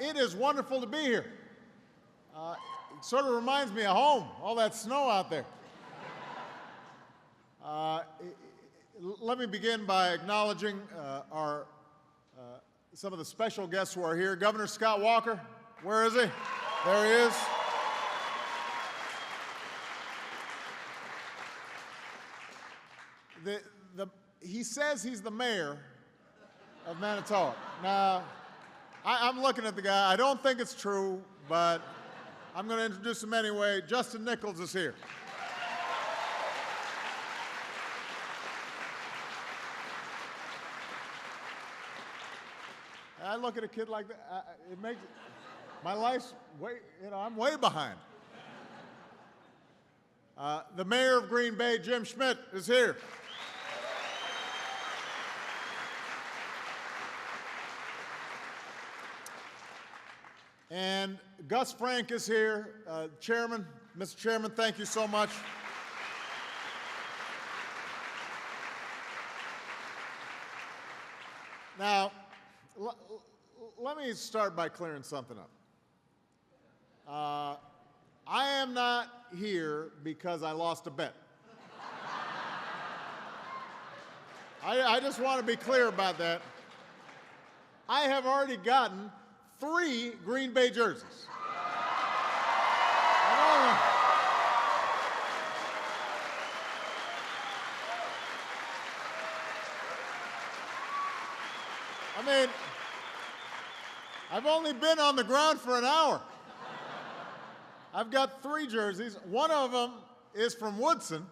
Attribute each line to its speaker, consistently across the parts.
Speaker 1: It is wonderful to be here. It sort of reminds me of home, all that snow out there. Let me begin by acknowledging some of the special guests who are here. Governor Scott Walker, where is he? There he is. He says he's the mayor of Manitowoc. Now, I'm looking at the guy. I don't think it's true, but I'm going to introduce him anyway. Justin Nichols is here. I look at a kid like that, it makes my life's way, I'm way behind. The mayor of Green Bay, Jim Schmidt, is here. And Gus Frank is here. Chairman, Mr. Chairman, thank you so much. Now, let me start by clearing something up. I am not here because I lost a bet. I just want to be clear about that. I have already gotten 3 Green Bay jerseys. I mean, I've only been on the ground for an hour. I've got 3 jerseys. One of them is from Woodson,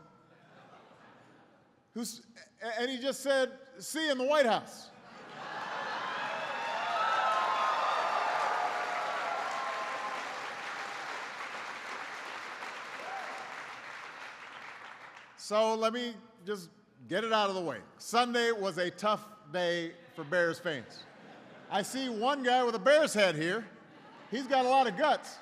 Speaker 1: and he just said, "See you in the White House." So let me just get it out of the way. Sunday was a tough day for Bears fans. I see one guy with a Bears head here. He's got a lot of guts.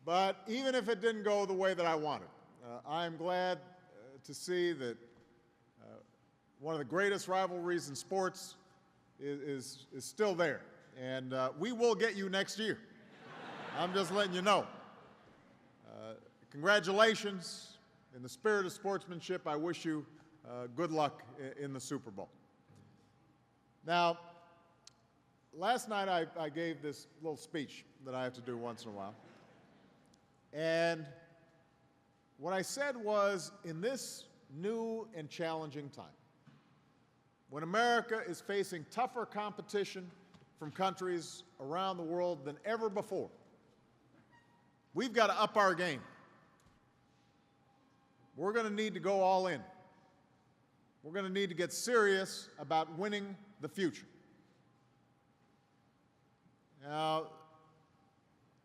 Speaker 1: But even if it didn't go the way that I wanted, I'm glad to see that one of the greatest rivalries in sports is still there. And we will get you next year. I'm just letting you know. Congratulations. In the spirit of sportsmanship, I wish you good luck in the Super Bowl. Now, last night I gave this little speech that I have to do once in a while. And what I said was, in this new and challenging time, when America is facing tougher competition from countries around the world than ever before, we've got to up our game. We're going to need to go all in. We're going to need to get serious about winning the future. Now,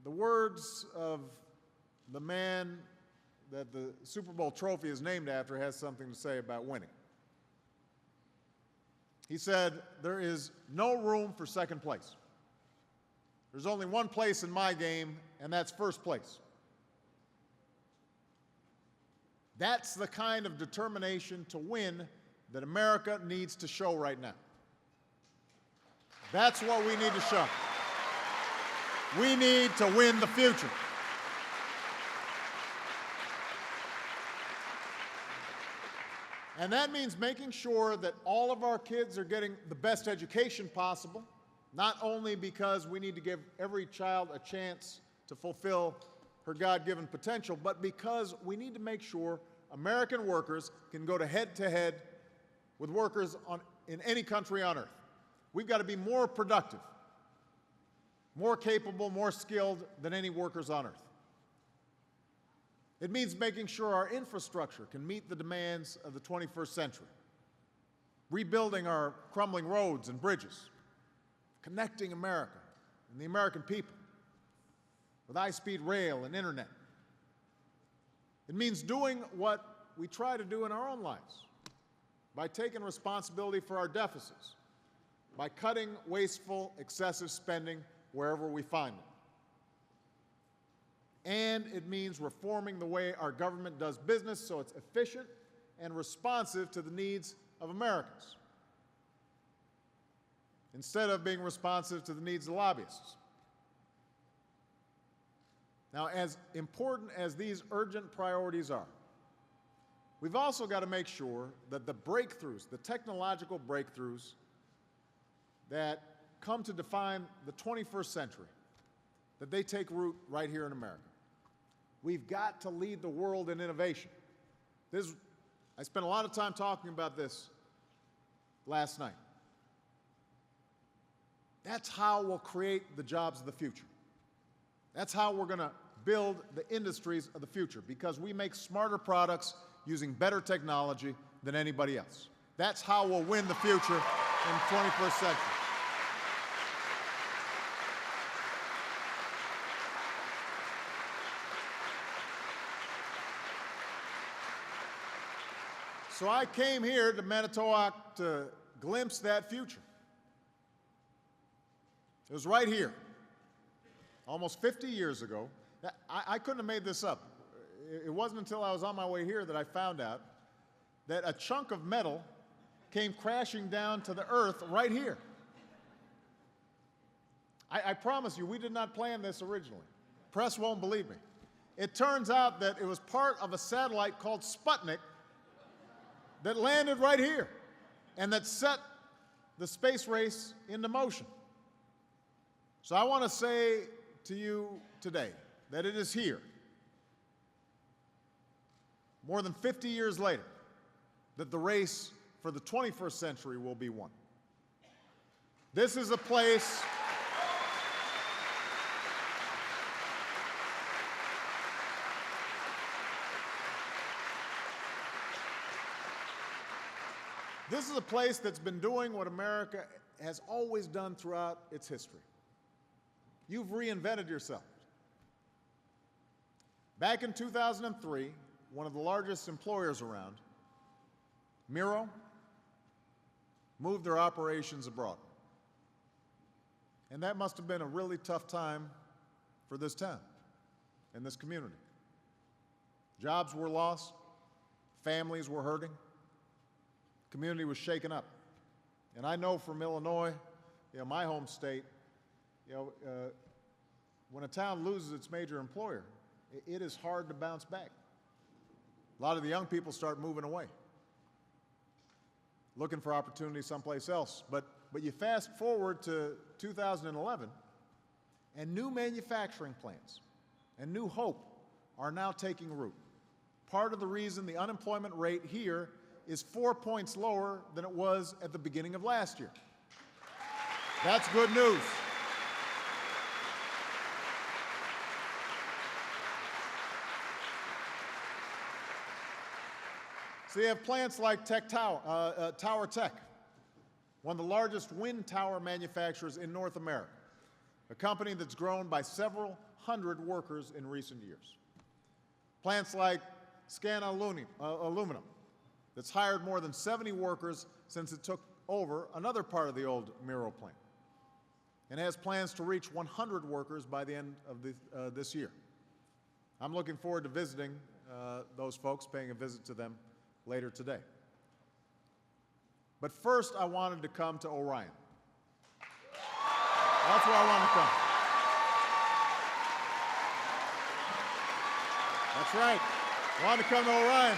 Speaker 1: the words of the man that the Super Bowl trophy is named after has something to say about winning. He said, "There is no room for second place. There's only one place in my game, and that's first place." That's the kind of determination to win that America needs to show right now. That's what we need to show. We need to win the future. And that means making sure that all of our kids are getting the best education possible, not only because we need to give every child a chance to fulfill her God-given potential, but because we need to make sure American workers can go head-to-head with workers in any country on earth. We've got to be more productive, more capable, more skilled than any workers on earth. It means making sure our infrastructure can meet the demands of the 21st century, rebuilding our crumbling roads and bridges, connecting America and the American people with high-speed rail and internet. It means doing what we try to do in our own lives, by taking responsibility for our deficits, by cutting wasteful, excessive spending wherever we find it. And it means reforming the way our government does business so it's efficient and responsive to the needs of Americans. instead of being responsive to the needs of lobbyists. Now, as important as these urgent priorities are, we've also got to make sure that the breakthroughs, the technological breakthroughs that come to define the 21st century, that they take root right here in America. We've got to lead the world in innovation. I spent a lot of time talking about this last night. That's how we'll create the jobs of the future. That's how we're going to build the industries of the future, because we make smarter products using better technology than anybody else. That's how we'll win the future in the 21st century. So I came here to Manitowoc to glimpse that future. It was right here, almost 50 years ago. I couldn't have made this up. It wasn't until I was on my way here that I found out that a chunk of metal came crashing down to the earth right here. I promise you, we did not plan this originally. Press won't believe me. It turns out that it was part of a satellite called Sputnik that landed right here and that set the space race into motion. So I want to say to you today that it is here, more than 50 years later, that the race for the 21st century will be won. This is a place that's been doing what America has always done throughout its history. You've reinvented yourself. Back in 2003, one of the largest employers around, Miro, moved their operations abroad. And that must have been a really tough time for this town and this community. Jobs were lost, families were hurting, community was shaken up. And I know from Illinois, my home state, when a town loses its major employer, it is hard to bounce back. A lot of the young people start moving away, looking for opportunity someplace else. But you fast forward to 2011, and new manufacturing plants and new hope are now taking root. Part of the reason the unemployment rate here is 4 points lower than it was at the beginning of last year. That's good news. So you have plants like Tower Tech, one of the largest wind tower manufacturers in North America, a company that's grown by several hundred workers in recent years. Plants like Scan Aluminum, that's hired more than 70 workers since it took over another part of the old Miro plant, and has plans to reach 100 workers by the end of this year. I'm looking forward to visiting those folks, paying a visit to them later today. But first, I wanted to come to Orion. That's where I wanted to come. That's right. I wanted to come to Orion.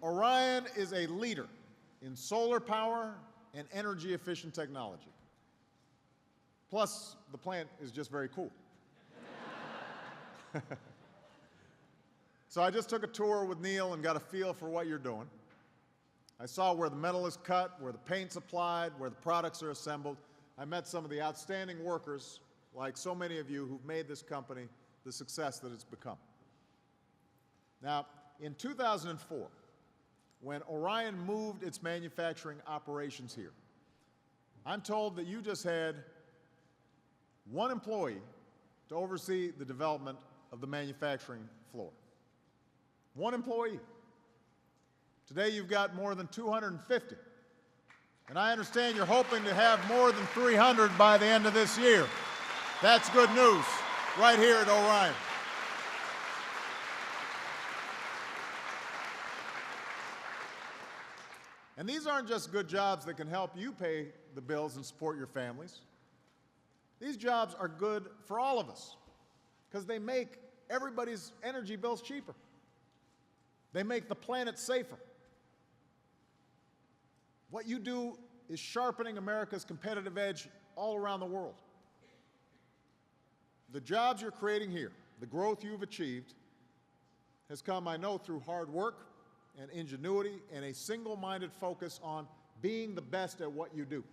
Speaker 1: Orion is a leader in solar power and energy-efficient technology. Plus, the plant is just very cool. So I just took a tour with Neil and got a feel for what you're doing. I saw where the metal is cut, where the paint's applied, where the products are assembled. I met some of the outstanding workers, like so many of you, who've made this company the success that it's become. Now, in 2004, when Orion moved its manufacturing operations here, I'm told that you just had one employee to oversee the development of the manufacturing floor. One employee. Today you've got more than 250 And I understand you're hoping to have more than 300 by the end of this year. That's good news right here at Orion. And these aren't just good jobs that can help you pay the bills and support your families. These jobs are good for all of us because they make everybody's energy bills cheaper. They make the planet safer. What you do is sharpening America's competitive edge all around the world. The jobs you're creating here, the growth you've achieved, has come, I know, through hard work and ingenuity and a single-minded focus on being the best at what you do.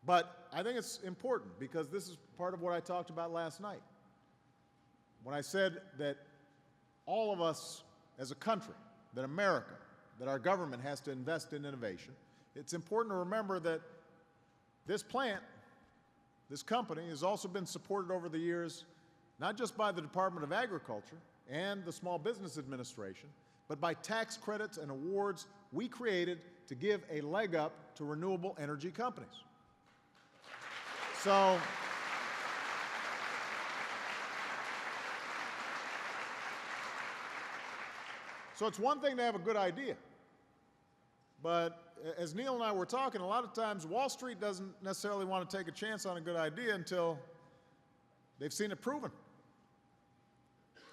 Speaker 1: But I think it's important because this is part of what I talked about last night. When I said that all of us as a country, that America, that our government has to invest in innovation, it's important to remember that this plant, this company, has also been supported over the years, not just by the Department of Agriculture and the Small Business Administration, but by tax credits and awards we created to give a leg up to renewable energy companies. So it's one thing to have a good idea, but as Neil and I were talking, a lot of times Wall Street doesn't necessarily want to take a chance on a good idea until they've seen it proven.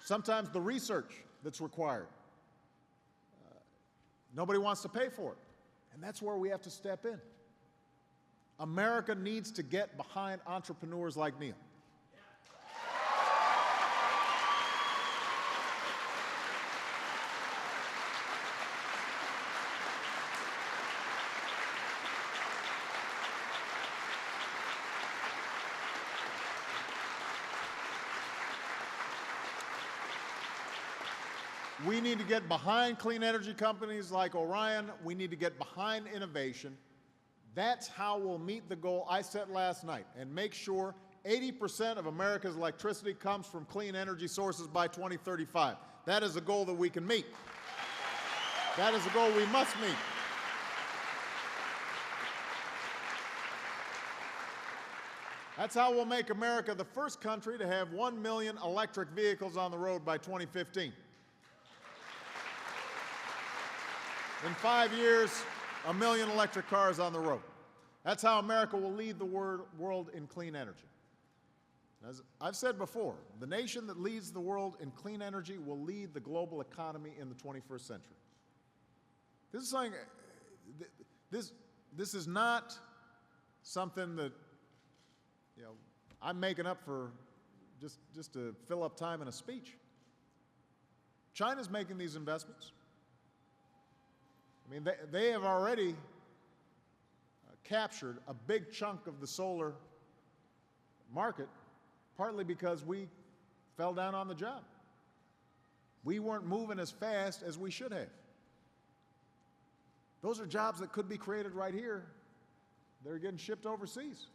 Speaker 1: Sometimes the research that's required, nobody wants to pay for it, and that's where we have to step in. America needs to get behind entrepreneurs like Neil. We need to get behind clean energy companies like Orion. We need to get behind innovation. That's how we'll meet the goal I set last night and make sure 80% of America's electricity comes from clean energy sources by 2035. That is a goal that we can meet. That is a goal we must meet. That's how we'll make America the first country to have 1 million electric vehicles on the road by 2015. In 5 years, 1 million electric cars on the road. That's how America will lead the world in clean energy. As I've said before, the nation that leads the world in clean energy will lead the global economy in the 21st century. This is something, this is not something that, I'm making up for just to fill up time in a speech. China's making these investments. I mean, they have already captured a big chunk of the solar market, partly because we fell down on the job. We weren't moving as fast as we should have. Those are jobs that could be created right here. They're getting shipped overseas.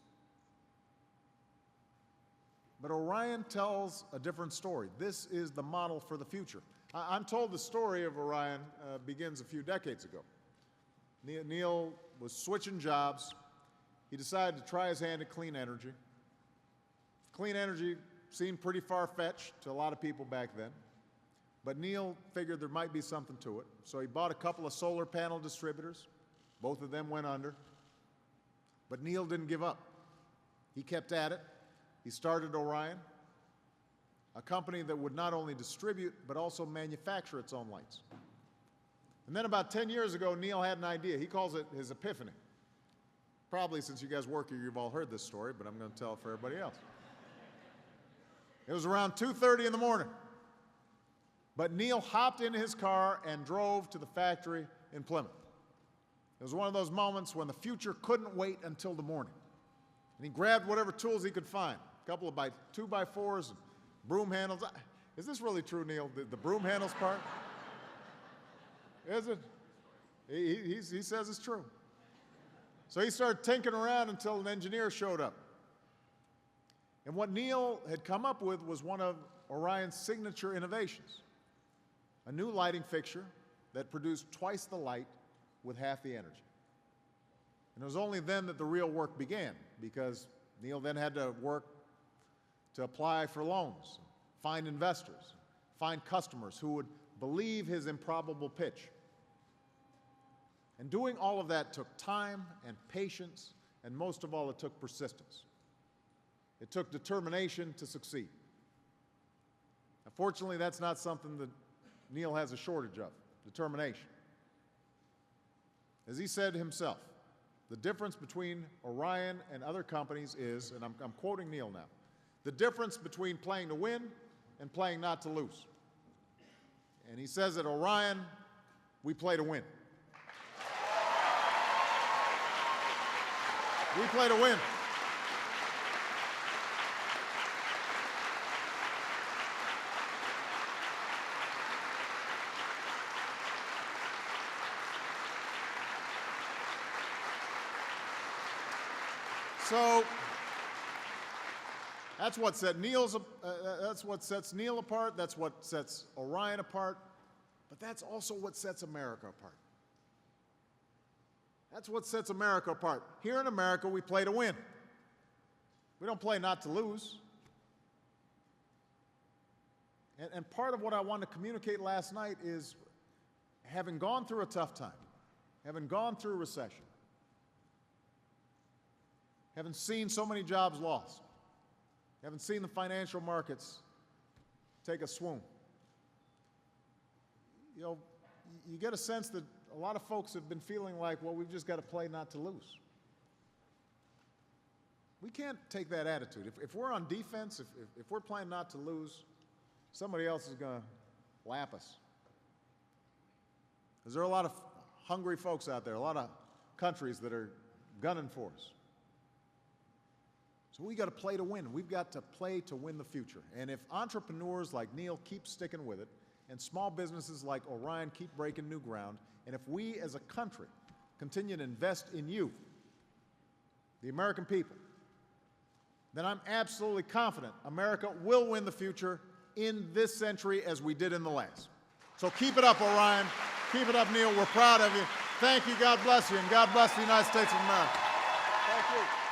Speaker 1: But Orion tells a different story. This is the model for the future. I'm told the story of Orion begins a few decades ago. Neil was switching jobs. He decided to try his hand at clean energy. Clean energy seemed pretty far-fetched to a lot of people back then. But Neil figured there might be something to it. So he bought a couple of solar panel distributors. Both of them went under. But Neil didn't give up. He kept at it. He started Orion, a company that would not only distribute, but also manufacture its own lights. And then about 10 years ago, Neil had an idea. He calls it his epiphany. Probably since you guys work here, you've all heard this story, but I'm going to tell it for everybody else. It was around 2:30 in the morning. But Neil hopped into his car and drove to the factory in Plymouth. It was one of those moments when the future couldn't wait until the morning. And he grabbed whatever tools he could find, a couple of 2x4s and broom handles. Is this really true, Neil, the broom handles part? Is it? He says it's true. So he started tinkering around until an engineer showed up. And what Neil had come up with was one of Orion's signature innovations, a new lighting fixture that produced twice the light with half the energy. And it was only then that the real work began, because Neil then had to work to apply for loans, find investors, find customers who would believe his improbable pitch. And doing all of that took time and patience, and most of all, it took persistence. It took determination to succeed. Unfortunately, that's not something that Neil has a shortage of, determination. As he said himself, the difference between Orion and other companies is, and I'm quoting Neil now, the difference between playing to win and playing not to lose. And he says at Orion, we play to win. We play to win. So that's what sets Neil apart. That's what sets Orion apart. But that's also what sets America apart. That's what sets America apart. Here in America, we play to win. We don't play not to lose. And part of what I wanted to communicate last night is, having gone through a tough time, having gone through a recession, having seen so many jobs lost, having seen the financial markets take a swoon, you get a sense that a lot of folks have been feeling like, well, we've just got to play not to lose. We can't take that attitude. If we're on defense, if we're playing not to lose, somebody else is going to lap us. Because there are a lot of hungry folks out there, a lot of countries that are gunning for us. So we got to play to win. We've got to play to win the future. And if entrepreneurs like Neil keep sticking with it, and small businesses like Orion keep breaking new ground, and if we as a country continue to invest in you, the American people, then I'm absolutely confident America will win the future in this century as we did in the last. So keep it up, Orion. Keep it up, Neil. We're proud of you. Thank you. God bless you. And God bless the United States of America. Thank you.